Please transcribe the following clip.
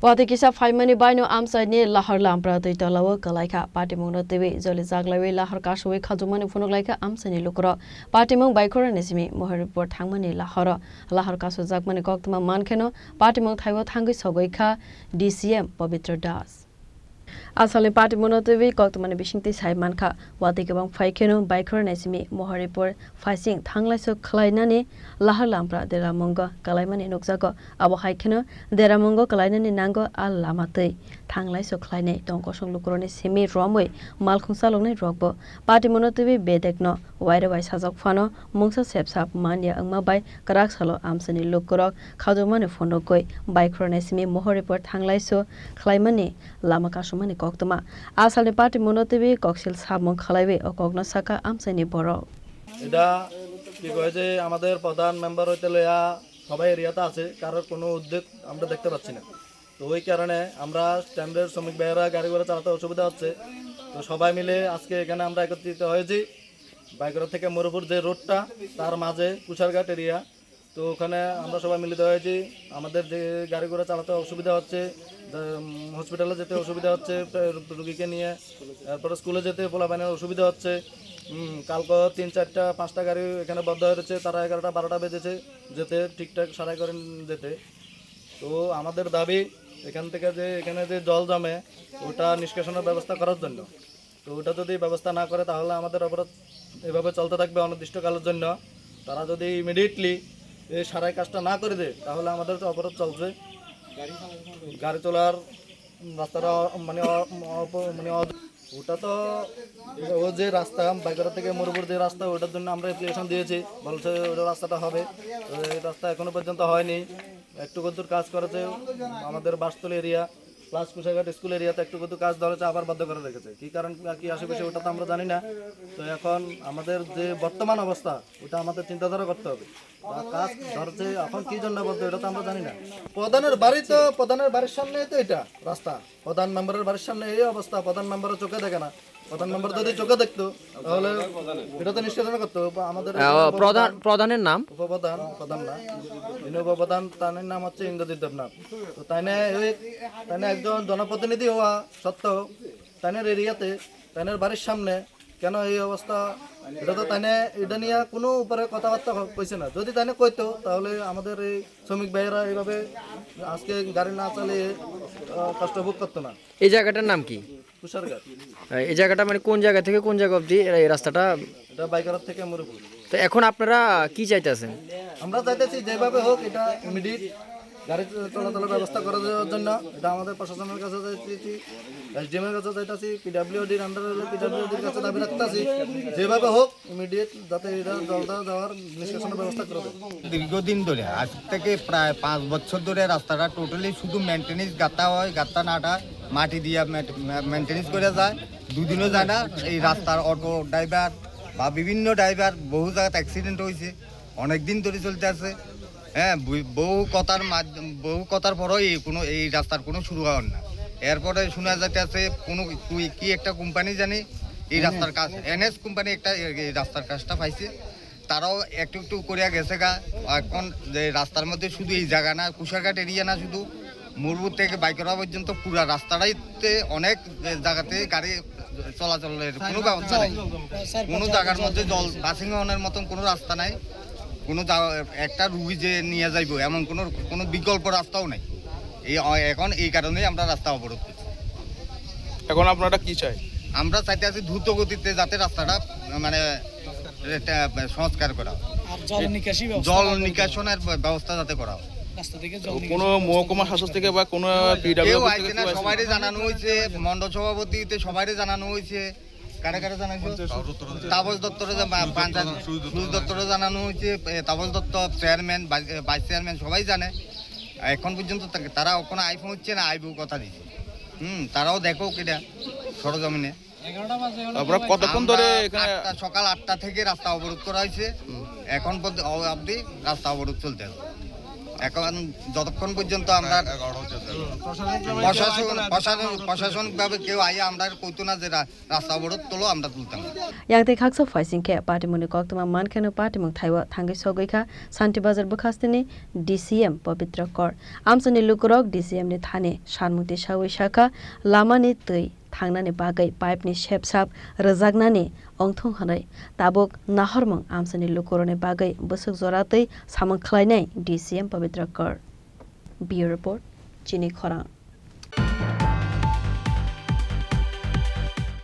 Watikisa Faimani Bino Amsani Lahar Lampra to Talawa Kalaka, Patimon TV, Zoli Zaglawi, Lahar Kashwi, Kazumani Funolaka, Amsani Lukro, Patimon by Koranismi, Mohari Hangmani Lahara, Lahar Kasu Zakmani Koktama Mankeno, Patimon Taiwa Tangi Sogoika, DCM, Bobitra Das. Asali party monotivi koktumani bishingti saimanka watikabang faikeno biker nesimi moharipur faising thanglaiso khlainani lahar lampra deramongo kalaimani nukjago abo haikeno deramongo kalainani nango al lamatei thanglaiso khlaine tongko songlukroni simi romoi malkhungsalongnai rokbo party monotivi bedekno waire wai sajak phano mungsa sepsap mania angma bai karak salo amsani lukurok khajumani phonokoi biker nesimi moharipur thanglaiso khlaimani lama Sumani Koktama. Asal party monotivi cocktail sabon khalaibe o kogno saka amsani boro. Ida কি কয়েছে আমাদের প্রধান member হইতে লয়া সবাই এরিয়াতে আছে কারোর কোনো উদ্যোগ আমরা দেখতে পাচ্ছি না তো ওই কারণে আমরা স্ট্যান্ডার্ড শ্রমিক ভাইয়েরা গাড়ি ঘোড়া চালাতে অসুবিধা হচ্ছে তো সবাই মিলে আজকে এখানে আমরা একত্রিত হয়েছি বাইকরা থেকে মরুপুর যে রোডটা তার মাঝে কুশারঘাট এরিয়া তো ওখানে আমরা সবাই মিলিত হয়েছি আমাদের যে গাড়ি ঘোড়া চালাতে অসুবিধা হচ্ছে হসপিটালে যেতে অসুবিধা হচ্ছে রোগীকে নিয়ে তারপরে স্কুলে যেতে পোলাপানের অসুবিধা হচ্ছে কালকে 3, 4, 5টা গাড়ি এখানে বন্ধ হয়েছে তারা 11টা 12টা বেজেছে যেতে ঠিকঠাক সারাই করেন যেতে তো আমাদের দাবি এখান থেকে যে এখানে যে জল জমে ওটা নিষ্কাশনের ব্যবস্থা করার জন্য তো ওটা যদি ব্যবস্থা না করে তাহলে আমাদের অবরোধ এভাবে চলতে থাকবে অনির্দিষ্টকালের জন্য তারা যদি ইমিডিয়েটলি এই সারাই কাজটা না করে দেয় তাহলে আমাদের অবরোধ চলবে গাড়ি চলার রাস্তাটা মানে ওটা তো ও যে রাস্তা বাইকরা থেকে মরুপুর যে রাস্তা ওটার জন্য আমরা অ্যাপ্লিকেশন দিয়েছি বলছে ওই রাস্তাটা হবে এই রাস্তা এখনো পর্যন্ত হয়নি একটু কদ্দুর কাজ করেছে আমাদের বাসতল এরিয়া প্লাস কুশাঘাট স্কুল এরিয়াতে একটু কদ্দুর কাজ ধরেছে আবার বন্ধ করে রেখেছে কী কারণ কি আশেপাশে ওটা তো আমরা জানি না তো এখন আমাদের যে বর্তমান অবস্থা ওটা আমাদের চিন্তাধারা করতে হবে কাজ ধরছে এখন কি জন্য বলতে এটা তো আমরা জানি না প্রধানের বাড়ির সামনে তো এটা রাস্তা প্রধান মেম্বারের বাড়ির সামনে এই অবস্থা প্রধান মেম্বারের চোখে দেখে না প্রধান মেম্বার যদি চোখে দেখতো তাহলে এটা তো নিষ্কাশন করতে হবে আমাদের প্রধানের নাম প্রধান না যিনি উপপ্রধান তার নাম হচ্ছে ইন্দ্রজিৎ দেবনাথ তো তাইনে একজন জনপ্রতিনিধি হওয়া সত্ত্বেও তাইনের এরিয়াতে তাইনের বাড়ির সামনে কেন এই অবস্থা এটা তো তাইনে এটা নিয়ে কোনো উপরে কথাবার্তা কইছে না যদি তাইনে কইতো তাহলে আমাদের এই শ্রমিক ভাইয়েরা এইভাবে আজকে গাড়ি না চালিয়ে কষ্ট ভোগ করতো না এই জায়গাটার নাম কি কুশারঘাট এই জায়গাটা মানে কোন জায়গা থেকে কোন জায়গা অবধি এই রাস্তাটা এটা বাইকার থেকে মরুপুর তো এখন আপনারা কি চাইতেছেন আমরা চাইতেছি যেভাবে হোক এটা ইমিডিয়েট গাড়ি চলাচলের ব্যবস্থা করার জন্য এটা আমাদের প্রশাসনের কাছে চাইতেছি এসডিএমের কাছে চাইতেছি পিডাব্লিউডির আন্ডারে পিডাব্লিউডির কাছে দাবি রাখতেছি যেভাবে হোক ইমিডিয়েট যাতে এটা জলটা যাওয়ার নিষ্কাশনের ব্যবস্থা করে দেয় দীর্ঘদিন ধরে আজ থেকে প্রায় 5 বছর ধরে রাস্তাটা টোটালি শুধু মেনটেনেন্স গাঁথা হয় গাঁথা নাটা মাটি দিয়ে মেনটেনেন্স করে যায় দুদিনও যায় না এই রাস্তার অটো ড্রাইভার বা বিভিন্ন ড্রাইভার বহু জায়গায় অ্যাক্সিডেন্ট হয়েছে অনেক দিন ধরে চলতে আছে হ্যাঁ বহু কথার পরেও এই রাস্তার কোনো শুরু হয় না এরপরে শোনা যাইতে আছে কোনো কি একটা কোম্পানি জানি এই রাস্তার কাজ এনএস কোম্পানি একটা এই রাস্তার কাজটা পাইছে তারাও একটু একটু করিয়া গেছে গা এখন যে রাস্তার মধ্যে শুধু এই জায়গা না কুশারঘাট এরিয়া না শুধু মরুপুর থেকে বাইকরা পর্যন্ত পুরো রাস্তাটাইতে অনেক জায়গাতে গাড়ি চলাচলের কোনো ব্যবস্থা নেই কোনো জায়গার মধ্যে জল পাসিং অনের মতন কোনো রাস্তা নাই কোনো একটা রুগী যে নিয়ে যাইব এমন কোনো বিকল্প রাস্তাও নেই এখন এই কারণেই আমরা রাস্তা অবরোধ করছি এখন আপনারা কি চাই আমরা চাইতে আছি দ্রুত গতিতে যাতে রাস্তাটা মানে সংস্কার করা জল নিকাশনের ব্যবস্থা যাতে করা হয় কোনো মহকুমা শাসক থেকে বা কোনো সবাই জানানো হয়েছে মন্ডল সভাপতি সবাই জানানো হয়েছে কারে জানাইছে তাপস দত্তরে সুজ দত্তরে জানানো হয়েছে Tapas Dutta chairman vice chairman সবাই জানে এখন পর্যন্ত তারা কোনো আইফোন হচ্ছে না আইবু কথা দিচ্ছে তারাও দেখো কিনা সরজমিনে কতক্ষণ ধরে সকাল 8টা থেকে রাস্তা অবরোধ করা হয়েছে এখন অবধি রাস্তা অবরোধ চলতে আছে এখন যতক্ষণ পর্যন্ত আমরা প্রশাসনিকভাবে কেউ আইয়া আমরা কইতো না যে রাস্তা অবরোধ তোলো আমরা তুলতাম না। Yang te khaksa faising ke party muni koktuma man khanu party mung thaiwa thangi sogoi kha Santi Bazar bukhastini DCM Pavitra Kor amsani lukurok DCM ni thane shanmukti shawi shaka lamani tui thangnani bagai pipe ni shepsap rajagnani ongthong hanai tabuk nahormung amsani lukurone bagai busuk zoratei samang khlainai DCM Pavitra Kor. Bureau report Chini Khorang.